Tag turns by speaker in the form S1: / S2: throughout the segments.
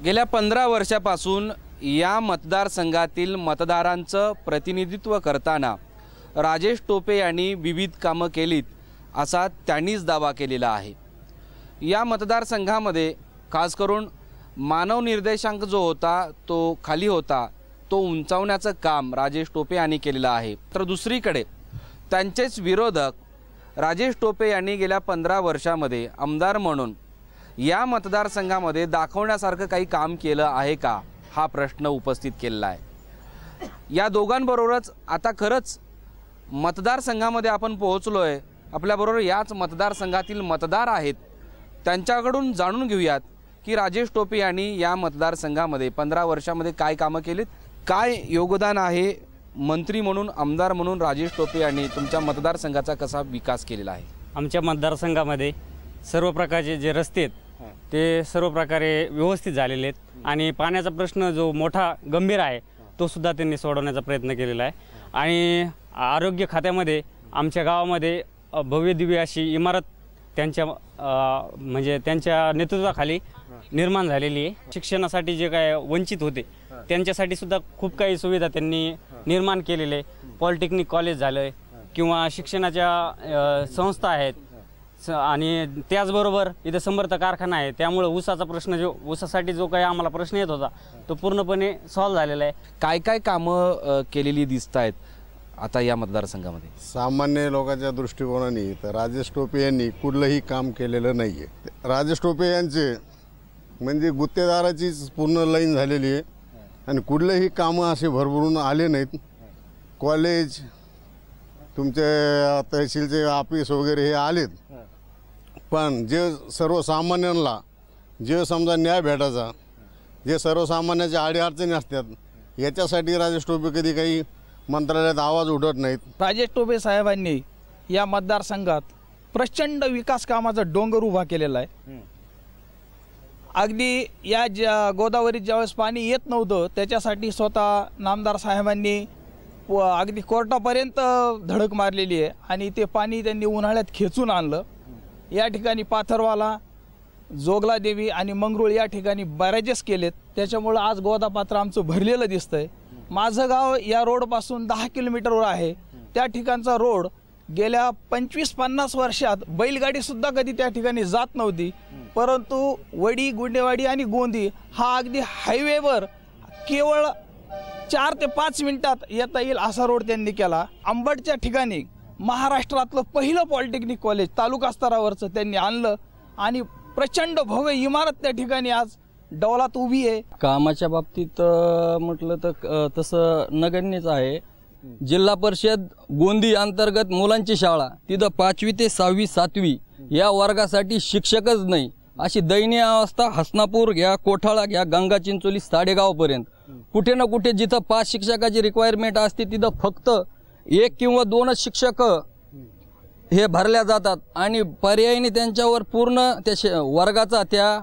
S1: गेल्या 15 वर्षापासून या मतदारसंघातील मतदारांचं प्रतिनिधित्व करताना राजेश टोपे यांनी विविध कामं केलीत असा त्यांनीच दावा केलेला आहे। या मतदारसंघामध्ये खास करून मानव निर्देशांक जो होता तो खाली होता तो उंचावण्याचं काम राजेश टोपे यांनी केलेलं आहे। तर दुसरीकडे त्यांचेच विरोधक राजेश टोपे यांनी गेल्या 15 वर्षामध्ये आमदार म्हणून या मतदारसंघामध्ये दाखवण्यासारखं काही काम केलं आहे का हा प्रश्न उपस्थित केलेला आहे। या दोघांबरोबरच आता खरंच मतदारसंघामध्ये आपण पोहोचलोय। आपल्याबरोबर याच मतदारसंघातील मतदार आहेत, त्यांच्याकडून जाणून घेऊयात की राजेश टोपे यांनी या मतदारसंघामध्ये 15 वर्षामध्ये काय कामं केलीत, काय योगदान आहे। मंत्री म्हणून आमदार म्हणून राजेश टोपे यांनी तुमच्या मतदारसंघाचा कसा विकास केलेला आहे?
S2: आमच्या मतदारसंघामध्ये सर्व प्रकारचे जे रस्ते आहेत ते सर्व प्रकारे व्यवस्थित झालेले आहेत आणि पाण्याचा प्रश्न जो मोठा गंभीर आहे तो सुद्धा त्यांनी सोडवण्याचा प्रयत्न केलेला आहे। आणि आरोग्य खात्यामध्ये आमच्या गावामध्ये भव्य दिव्य अशी इमारत त्यांच्या म्हणजे त्यांच्या नेतृत्वाखाली निर्माण झालेली आहे। शिक्षणासाठी जे काय वंचित होते त्यांच्यासाठी सुद्धा खूप काही सुविधा त्यांनी निर्माण केलेले आहे। पॉलिटेक्निक कॉलेज झालं किंवा शिक्षणाच्या संस्था आहेत आणि त्याचबरोबर इथे समर्थ कारखाना आहे, त्यामुळे ऊसाचा प्रश्न जो ऊसासाठी जो काही आम्हाला प्रश्न येत होता तो पूर्णपणे सॉल्व्ह झालेला आहे।
S1: काय काय कामं केलेली दिसत आहेत आता या मतदारसंघामध्ये?
S3: सामान्य लोकांच्या दृष्टिकोनाने तर राजेश टोपे यांनी कुठलंही काम केलेलं नाही आहे। राजेश टोपे यांचे म्हणजे गुत्तेदाराचीच पूर्ण लाईन झालेली आहे आणि कुठलेही कामं असे भरभरून आले नाहीत। कॉलेज तुमचे तहसीलचे ऑफिस वगैरे हे आलेत, पण जे सर्वसामान्यांना जे समजा न्याय भेटायचा, जे सर्वसामान्याच्या अडीअडचणी असतात याच्यासाठी राजेश टोपे कधी काही मंत्रालयात आवाज उठत नाहीत।
S4: राजेश टोपे साहेबांनी या मतदारसंघात प्रचंड विकास कामाचा डोंगर उभा केलेला आहे। अगदी या गोदावरीत ज्यावेळेस पाणी येत नव्हतं त्याच्यासाठी स्वतः नामदार साहेबांनी अगदी कोर्टापर्यंत धडक मारलेली आहे आणि ते पाणी त्यांनी उन्हाळ्यात खेचून आणलं। या ठिकाणी पाथरवाला, जोगला देवी आणि मंगरुळ या ठिकाणी बॅरेजेस केलेत, त्याच्यामुळे आज गोदापात्र आमचं भरलेलं दिसतंय। माझं गाव या रोडपासून 10 किलोमीटरवर आहे। त्या ठिकाणचा रोड गेल्या 25-50 वर्षात बैलगाडीसुद्धा कधी त्या ठिकाणी जात नव्हती, परंतु वडी, गुंडेवाडी आणि गोंदी हा अगदी हायवेवर केवळ 4 ते 5 मिनिटात येता येईल असा रोड त्यांनी केला। अंबडच्या ठिकाणी महाराष्ट्रातलं पहिलं पॉलिटेक्निक कॉलेज तालुका स्तरावरचं त्यांनी आणलं आणि प्रचंड भव्य इमारत त्या ठिकाणी आज डौलात उभी आहे।
S5: कामाच्या बाबतीत म्हटलं तर तसं नगण्यच आहे। जिल्हा परिषद गोंदी अंतर्गत मुलांची शाळा, तिथं 5वी ते 6वी 7वी या वर्गासाठी शिक्षकच नाही अशी दयनीय अवस्था। हसनापूर घ्या, कोठाळा घ्या, गंगा चिंचोली, साडेगावपर्यंत कुठे ना कुठे जिथं 5 शिक्षकाची रिक्वायरमेंट असते तिथं फक्त 1 किंवा 2च शिक्षक हे भरल्या जातात आणि पर्यायीने त्यांच्यावर पूर्ण त्या वर्गाचा त्या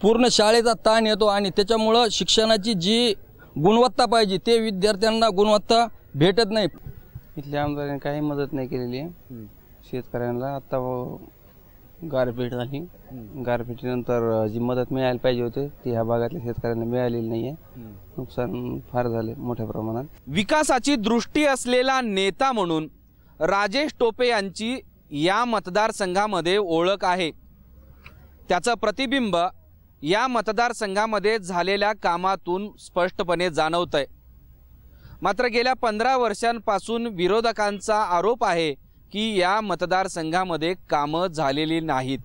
S5: पूर्ण शाळेचा ताण येतो आणि त्याच्यामुळं शिक्षणाची जी गुणवत्ता पाहिजे ते विद्यार्थ्यांना गुणवत्ता भेटत नाही।
S6: इथल्या आमदारांनी काही मदत नाही केलेली आहे शेतकऱ्यांना। आता गारपीट झाली, गारपीटीनंतर जी मदत मिळायला पाहिजे होती ती ह्या भागातल्या शेतकऱ्यांना मिळालेली नाही आहे। नुकसान फार झाले मोठ्या प्रमाणात।
S1: विकासाची दृष्टी असलेला नेता म्हणून राजेश टोपे यांची या मतदारसंघामध्ये ओळख आहे। त्याचं प्रतिबिंब या मतदारसंघामध्ये झालेल्या कामातून स्पष्टपणे जाणवतंय। मात्र गेल्या 15 वर्षांपासून विरोधकांचा आरोप आहे की या मतदारसंघामध्ये कामं झालेली नाहीत।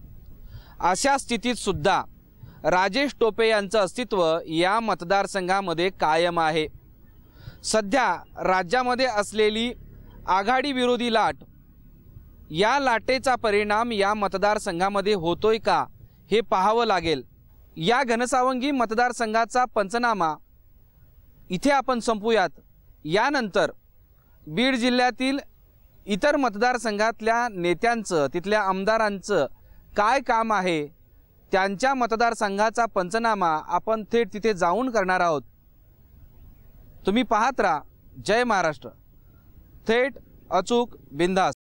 S1: अशा स्थितीत सुद्धा राजेश टोपे यांचं अस्तित्व या मतदारसंघामध्ये कायम आहे। सध्या राज्यामध्ये असलेली आघाडी विरोधी लाट, या लाटेचा परिणाम या मतदारसंघामध्ये होतोय का हे पाहावं लागेल। या घनसावंगी मतदारसंघाचा पंचनामा इथे आपण संपूयात। यानंतर बीड जिल्ह्यातील इतर मतदारसंघातल्या नेत्यांचं, तिथल्या आमदारांचं काय काम आहे, त्यांच्या मतदारसंघाचा पंचनामा आपण थेट तिथे जाऊन करणार आहोत। तुम्ही पाहत राहा जय महाराष्ट्र, थेट, अचूक, बिनधास्त।